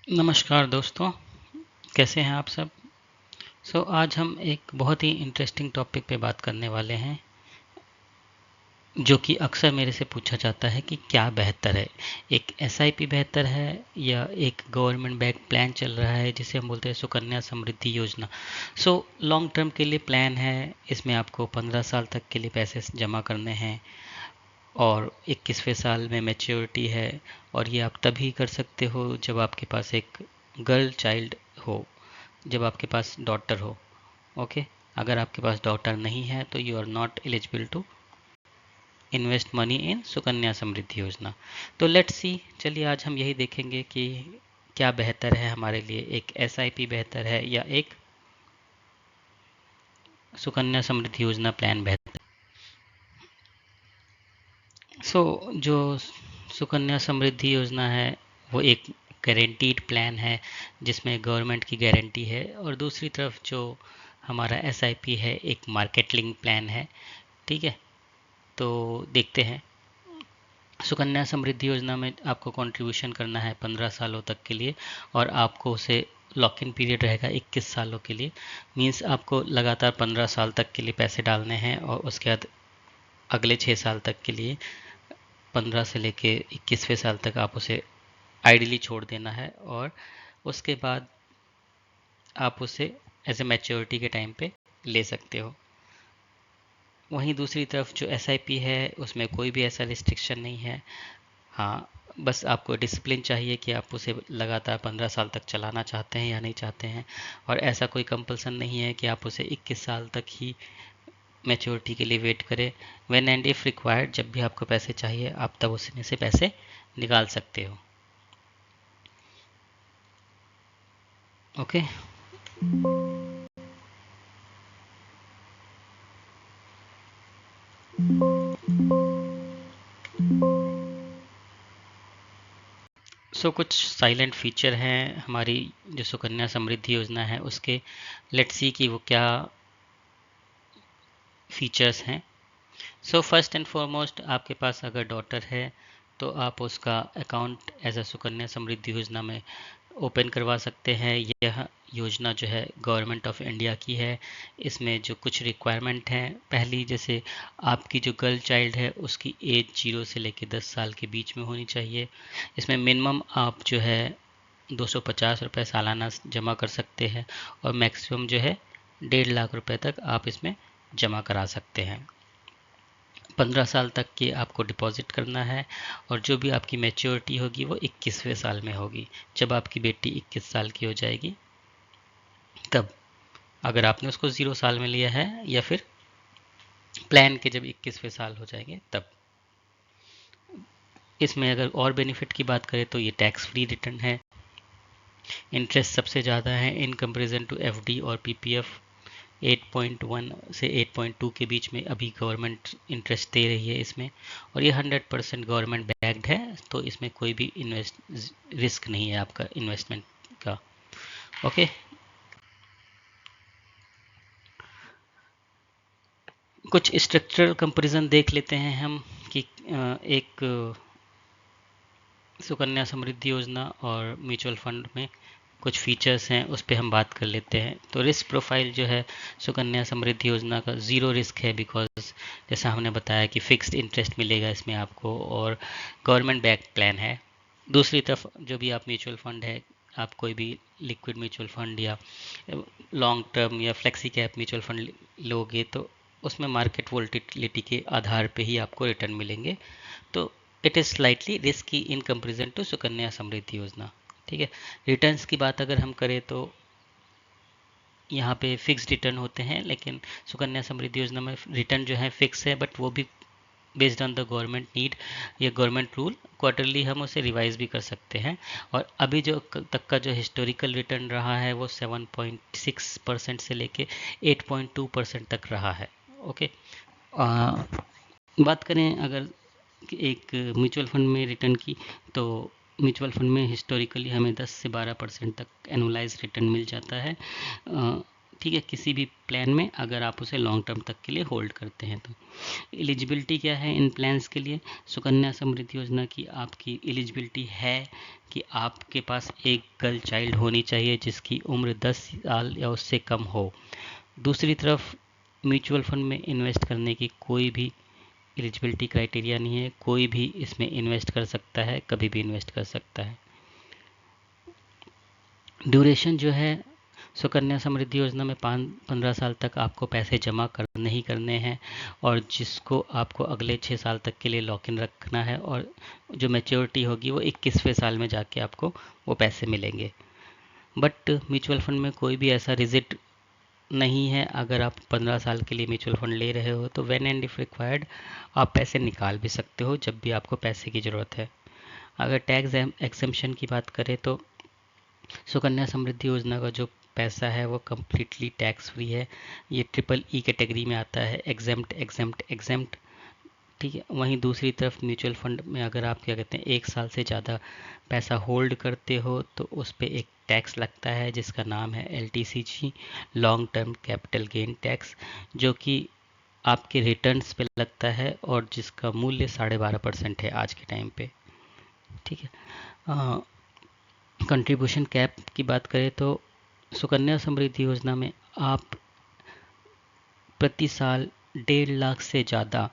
नमस्कार दोस्तों, कैसे हैं आप सब। आज हम एक बहुत ही इंटरेस्टिंग टॉपिक पे बात करने वाले हैं, जो कि अक्सर मेरे से पूछा जाता है कि क्या बेहतर है, एक एसआईपी बेहतर है या एक गवर्नमेंट बैक प्लान चल रहा है जिसे हम बोलते हैं सुकन्या समृद्धि योजना। लॉन्ग टर्म के लिए प्लान है, इसमें आपको 15 साल तक के लिए पैसे जमा करने हैं और 21वें साल में मैच्योरिटी है। और ये आप तभी कर सकते हो जब आपके पास एक गर्ल चाइल्ड हो, जब आपके पास डॉटर हो। ओके, अगर आपके पास डॉटर नहीं है तो you are not eligible to invest money in Sukanya Samriddhi Yojana. तो लेट्स सी, चलिए आज हम यही देखेंगे कि क्या बेहतर है हमारे लिए, एक एसआईपी बेहतर है या एक सुकन्या समृद्धि योजना प्लान बेहतर। जो सुकन्या समृद्धि योजना है वो एक गारंटीड प्लान है जिसमें गवर्नमेंट की गारंटी है, और दूसरी तरफ जो हमारा एसआईपी है एक मार्केट लिंक प्लान है। ठीक है, तो देखते हैं। सुकन्या समृद्धि योजना में आपको कंट्रीब्यूशन करना है 15 सालों तक के लिए, और आपको उसे लॉक इन पीरियड रहेगा 21 सालों के लिए। मींस आपको लगातार 15 साल तक के लिए पैसे डालने हैं और उसके बाद अगले 6 साल तक के लिए 15 से लेके 21वें साल तक आप उसे आइडली छोड़ देना है, और उसके बाद आप उसे एज ए मैच्योरिटी के टाइम पे ले सकते हो। वहीं दूसरी तरफ जो एसआईपी है उसमें कोई भी ऐसा रिस्ट्रिक्शन नहीं है। हाँ, बस आपको डिसिप्लिन चाहिए कि आप उसे लगातार 15 साल तक चलाना चाहते हैं या नहीं चाहते हैं, और ऐसा कोई कंपल्सन नहीं है कि आप उसे 21 साल तक ही मैच्योरिटी के लिए वेट करें। व्हेन एंड इफ़ रिक्वायर्ड, जब भी आपको पैसे चाहिए आप तब उसमें से पैसे निकाल सकते हो। ओके, कुछ साइलेंट फीचर हैं हमारी जो सुकन्या समृद्धि योजना है उसके। लेट्स सी कि वो क्या फीचर्स हैं। फर्स्ट एंड फॉरमोस्ट, आपके पास अगर डॉटर है तो आप उसका account as a Sukanya Samriddhi योजना में ओपन करवा सकते हैं। यह योजना जो है गवर्नमेंट ऑफ इंडिया की है। इसमें जो कुछ रिक्वायरमेंट हैं, पहली जैसे आपकी जो गर्ल चाइल्ड है उसकी एज 0 से लेकर 10 साल के बीच में होनी चाहिए। इसमें मिनिमम आप जो है 250 रुपये सालाना जमा कर सकते हैं, और मैक्सिमम जो है 1.5 लाख रुपए तक आप इसमें जमा करा सकते हैं। 15 साल तक की आपको डिपॉजिट करना है, और जो भी आपकी मैच्योरिटी होगी वो 21वें साल में होगी। जब आपकी बेटी 21 साल की हो जाएगी तब, अगर आपने उसको 0 साल में लिया है, या फिर प्लान के जब 21वें साल हो जाएंगे तब। इसमें अगर और बेनिफिट की बात करें तो ये टैक्स फ्री रिटर्न है। इंटरेस्ट सबसे ज़्यादा है इन कंपेरिजन टू एफडी और पीपीएफ। 8.1 से 8.2 के बीच में अभी गवर्नमेंट इंटरेस्ट दे रही है इसमें, और ये 100% गवर्नमेंट बैक्ड है, तो इसमें कोई भी रिस्क नहीं है आपका इन्वेस्टमेंट का। ओके, कुछ स्ट्रक्चरल कंपैरिजन देख लेते हैं हम कि एक सुकन्या समृद्धि योजना और म्यूचुअल फंड में कुछ फीचर्स हैं, उस पर हम बात कर लेते हैं। तो रिस्क प्रोफाइल जो है सुकन्या समृद्धि योजना का ज़ीरो रिस्क है, बिकॉज जैसा हमने बताया कि फिक्स्ड इंटरेस्ट मिलेगा इसमें आपको, और गवर्नमेंट बैक प्लान है। दूसरी तरफ जो भी आप म्यूचुअल फंड है, आप कोई भी लिक्विड म्यूचुअल फंड या लॉन्ग टर्म या फ्लेक्सी कैप म्यूचुअल फंड लोगे तो उसमें मार्केट वोलेटिलिटी के आधार पे ही आपको रिटर्न मिलेंगे। तो it is slightly risky in comparison to Sukanya Samriddhi Yojana. ठीक है, रिटर्न्स की बात अगर हम करें तो यहाँ पे फिक्स्ड रिटर्न होते हैं, लेकिन सुकन्या समृद्धि योजना में रिटर्न जो है फिक्स है, बट वो भी based on the government need या गवर्नमेंट रूल, क्वार्टरली हम उसे रिवाइज भी कर सकते हैं। और अभी जो तक का जो हिस्टोरिकल रिटर्न रहा है वो 7.6% से लेके 8.2% तक रहा है। ओके, बात करें अगर एक म्यूचुअल फंड में रिटर्न की, तो म्यूचुअल फंड में हिस्टोरिकली हमें 10 से 12% तक एनुअलाइज रिटर्न मिल जाता है। ठीक है, किसी भी प्लान में अगर आप उसे लॉन्ग टर्म तक के लिए होल्ड करते हैं तो। एलिजिबिलिटी क्या है इन प्लान्स के लिए? सुकन्या समृद्धि योजना की आपकी एलिजिबिलिटी है कि आपके पास एक गर्ल चाइल्ड होनी चाहिए जिसकी उम्र 10 साल या उससे कम हो। दूसरी तरफ म्यूचुअल फंड में इन्वेस्ट करने की कोई भी एलिजिबिलिटी क्राइटेरिया नहीं है, कोई भी इसमें इन्वेस्ट कर सकता है, कभी भी इन्वेस्ट कर सकता है। ड्यूरेशन जो है सुकन्या समृद्धि योजना में 15 साल तक आपको पैसे जमा करने ही करने हैं, और जिसको आपको अगले 6 साल तक के लिए लॉक इन रखना है, और जो मैच्योरिटी होगी वो 21वें साल में जाके आपको वो पैसे मिलेंगे। बट म्यूचुअल फंड में कोई भी ऐसा रिजिट नहीं है। अगर आप 15 साल के लिए म्यूचुअल फंड ले रहे हो तो व्हेन एंड इफ रिक्वायर्ड आप पैसे निकाल भी सकते हो जब भी आपको पैसे की ज़रूरत है। अगर टैक्स एक्सेम्पशन की बात करें तो सुकन्या समृद्धि योजना का जो पैसा है वो कम्प्लीटली टैक्स फ्री है। ये ट्रिपल ई कैटेगरी में आता है, एग्जेम्प्ट एग्जेम्प्ट एग्जेम्प्ट। ठीक है, वहीं दूसरी तरफ म्यूचुअल फंड में अगर आप क्या कहते हैं 1 साल से ज़्यादा पैसा होल्ड करते हो तो उस पर एक टैक्स लगता है जिसका नाम है LTCG, long term capital gain tax, जो कि आपके रिटर्न्स पे लगता है और जिसका मूल्य 12.5% है आज के टाइम पे। ठीक है, कंट्रीब्यूशन कैप की बात करें तो सुकन्या समृद्धि योजना में आप प्रति साल 1.5 लाख से ज़्यादा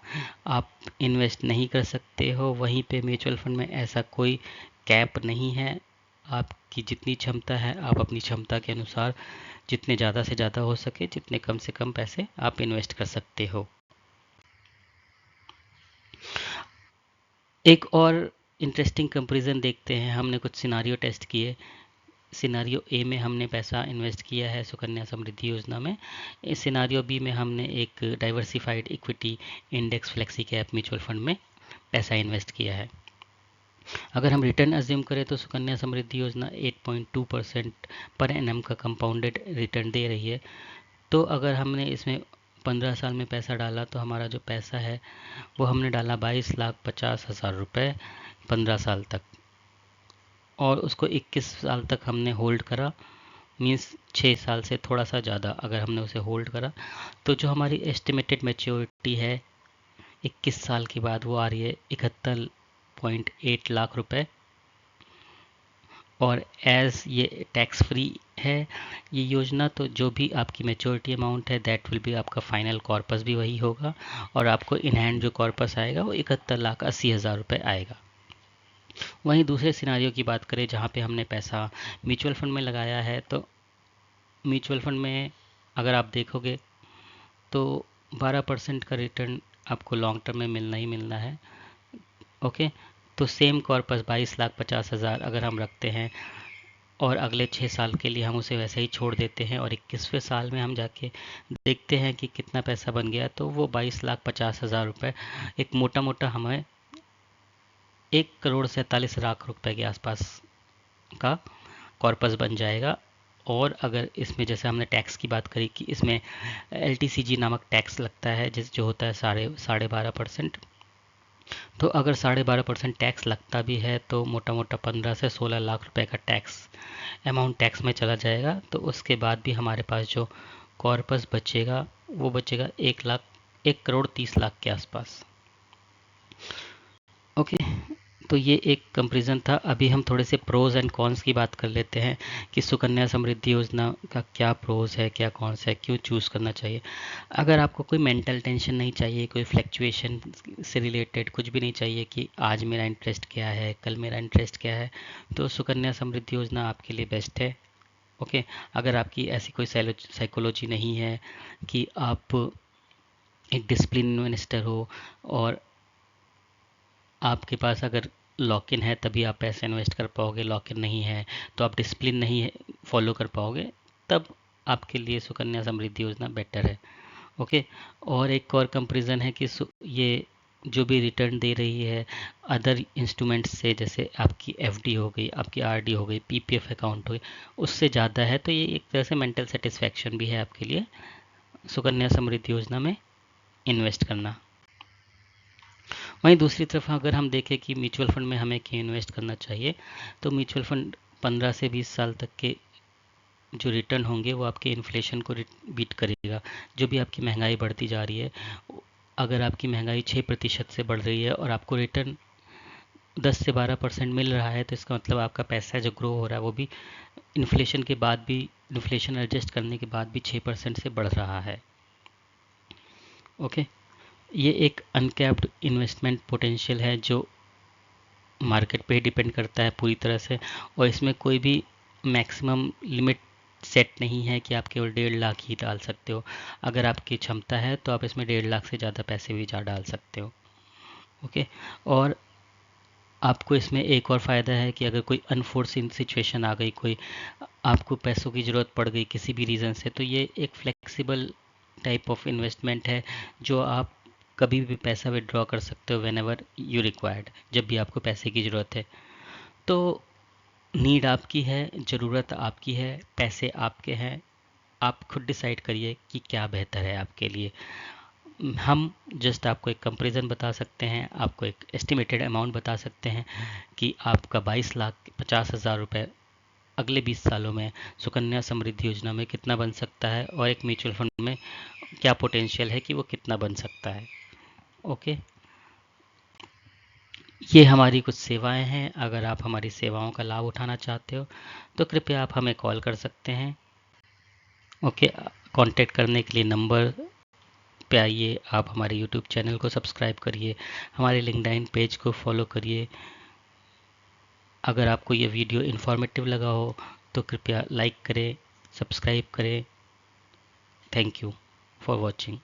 आप इन्वेस्ट नहीं कर सकते हो। वहीं पे म्यूचुअल फंड में ऐसा कोई कैप नहीं है। आपकी जितनी क्षमता है आप अपनी क्षमता के अनुसार जितने ज़्यादा से ज़्यादा हो सके, जितने कम से कम पैसे आप इन्वेस्ट कर सकते हो। एक और इंटरेस्टिंग कंपैरिजन देखते हैं। हमने कुछ सिनारियो टेस्ट किए। सिनारियो ए में हमने पैसा इन्वेस्ट किया है सुकन्या समृद्धि योजना में। इस सिनारियो बी में हमने एक diversified equity index flexi cap mutual fund में पैसा इन्वेस्ट किया है। अगर हम रिटर्न अज्यूम करें तो सुकन्या समृद्धि योजना 8.2% पर एनम का कंपाउंडेड रिटर्न दे रही है। तो अगर हमने इसमें 15 साल में पैसा डाला तो हमारा जो पैसा है वो हमने डाला 22,50,000 रुपये 15 साल तक, और उसको 21 साल तक हमने होल्ड करा। मीन्स 6 साल से थोड़ा सा ज़्यादा अगर हमने उसे होल्ड करा तो जो हमारी एस्टिमेटेड मैच्योरिटी है 21 साल के बाद वो आ रही है 71.8 लाख रुपए। और एज ये टैक्स फ्री है ये योजना, तो जो भी आपकी मैच्योरिटी अमाउंट है दैट विल बी आपका फाइनल कॉर्पस भी वही होगा, और आपको इन हैंड जो कॉर्पस आएगा वो 71,80,000 रुपये आएगा। वहीं दूसरे सिनारियो की बात करें जहाँ पे हमने पैसा म्यूचुअल फंड में लगाया है, तो म्यूचुअल फंड में अगर आप देखोगे तो 12% का रिटर्न आपको लॉन्ग टर्म में मिलना ही मिलना है। ओके, तो सेम कॉर्पस 22,50,000 अगर हम रखते हैं और अगले 6 साल के लिए हम उसे वैसे ही छोड़ देते हैं और 21वें साल में हम जाके देखते हैं कि कितना पैसा बन गया, तो वो 22,50,000 रुपये एक मोटा मोटा हमें 1,47,00,000 रुपए के आसपास का कॉर्पस बन जाएगा। और अगर इसमें जैसे हमने टैक्स की बात करी कि इसमें LTCG नामक टैक्स लगता है जो होता है 12.5%। तो अगर 12.5% टैक्स लगता भी है तो मोटा मोटा 15 से 16 लाख रुपए का टैक्स अमाउंट टैक्स में चला जाएगा। तो उसके बाद भी हमारे पास जो कॉर्पस बचेगा वो बचेगा 1,30,00,000 के आसपास। ओके, तो ये एक कंपैरिजन था। अभी हम थोड़े से प्रोज एंड कॉन्स की बात कर लेते हैं कि सुकन्या समृद्धि योजना का क्या प्रोज है, क्या कॉन्स है, क्यों चूज़ करना चाहिए। अगर आपको कोई मेंटल टेंशन नहीं चाहिए, कोई फ्लैक्चुएशन से रिलेटेड कुछ भी नहीं चाहिए कि आज मेरा इंटरेस्ट क्या है, कल मेरा इंटरेस्ट क्या है, तो सुकन्या समृद्धि योजना आपके लिए बेस्ट है। ओके, अगर आपकी ऐसी कोई साइकोलॉजी नहीं है कि आप एक डिसिप्लिन इन्वेस्टर हो और आपके पास अगर लॉक इन है तभी आप पैसे इन्वेस्ट कर पाओगे, लॉक इन नहीं है तो आप डिसिप्लिन नहीं फॉलो कर पाओगे, तब आपके लिए सुकन्या समृद्धि योजना बेटर है। ओके, और एक और कंपैरिजन है कि ये जो भी रिटर्न दे रही है अदर इंस्ट्रूमेंट्स से, जैसे आपकी FD हो गई, आपकी RD हो गई, PPF अकाउंट हो गई, उससे ज़्यादा है। तो ये एक तरह से मेंटल सेटिस्फैक्शन भी है आपके लिए सुकन्या समृद्धि योजना में इन्वेस्ट करना। वहीं दूसरी तरफ अगर हम देखें कि म्यूचुअल फंड में हमें क्यों इन्वेस्ट करना चाहिए, तो म्यूचुअल फंड 15 से 20 साल तक के जो रिटर्न होंगे वो आपके इन्फ्लेशन को बीट करेगा। जो भी आपकी महंगाई बढ़ती जा रही है, अगर आपकी महंगाई 6% से बढ़ रही है और आपको रिटर्न 10 से 12% मिल रहा है, तो इसका मतलब आपका पैसा जो ग्रो हो रहा है वो भी इन्फ्लेशन के बाद भी, इन्फ्लेशन एडजस्ट करने के बाद भी 6% से बढ़ रहा है। ओके, ये एक अनकैप्ड इन्वेस्टमेंट पोटेंशियल है जो मार्केट पे ही डिपेंड करता है पूरी तरह से, और इसमें कोई भी मैक्सिमम लिमिट सेट नहीं है कि आप केवल 1.5 लाख ही डाल सकते हो। अगर आपकी क्षमता है तो आप इसमें 1.5 लाख से ज़्यादा पैसे भी जा डाल सकते हो। ओके, और आपको इसमें एक और फ़ायदा है कि अगर कोई अनफोर्सिन सिचुएशन आ गई, कोई आपको पैसों की ज़रूरत पड़ गई किसी भी रीज़न से, तो ये एक फ्लेक्सिबल टाइप ऑफ इन्वेस्टमेंट है जो आप कभी भी पैसा विड्रॉ कर सकते हो वेन एवर यू रिक्वायर्ड, जब भी आपको पैसे की ज़रूरत है। तो नीड आपकी है, ज़रूरत आपकी है, पैसे आपके हैं, आप खुद डिसाइड करिए कि क्या बेहतर है आपके लिए। हम जस्ट आपको एक कंपैरिजन बता सकते हैं, आपको एक एस्टिमेटेड अमाउंट बता सकते हैं कि आपका 22,50,000 रुपये अगले 20 सालों में सुकन्या समृद्धि योजना में कितना बन सकता है, और एक म्यूचुअल फंड में क्या पोटेंशियल है कि वो कितना बन सकता है। ओके, ये हमारी कुछ सेवाएं हैं। अगर आप हमारी सेवाओं का लाभ उठाना चाहते हो तो कृपया आप हमें कॉल कर सकते हैं। ओके, कांटेक्ट करने के लिए नंबर पे आइए, आप हमारे यूट्यूब चैनल को सब्सक्राइब करिए, हमारे लिंक्डइन पेज को फॉलो करिए। अगर आपको ये वीडियो इन्फॉर्मेटिव लगा हो तो कृपया लाइक करें, सब्सक्राइब करें। Thank you for watching.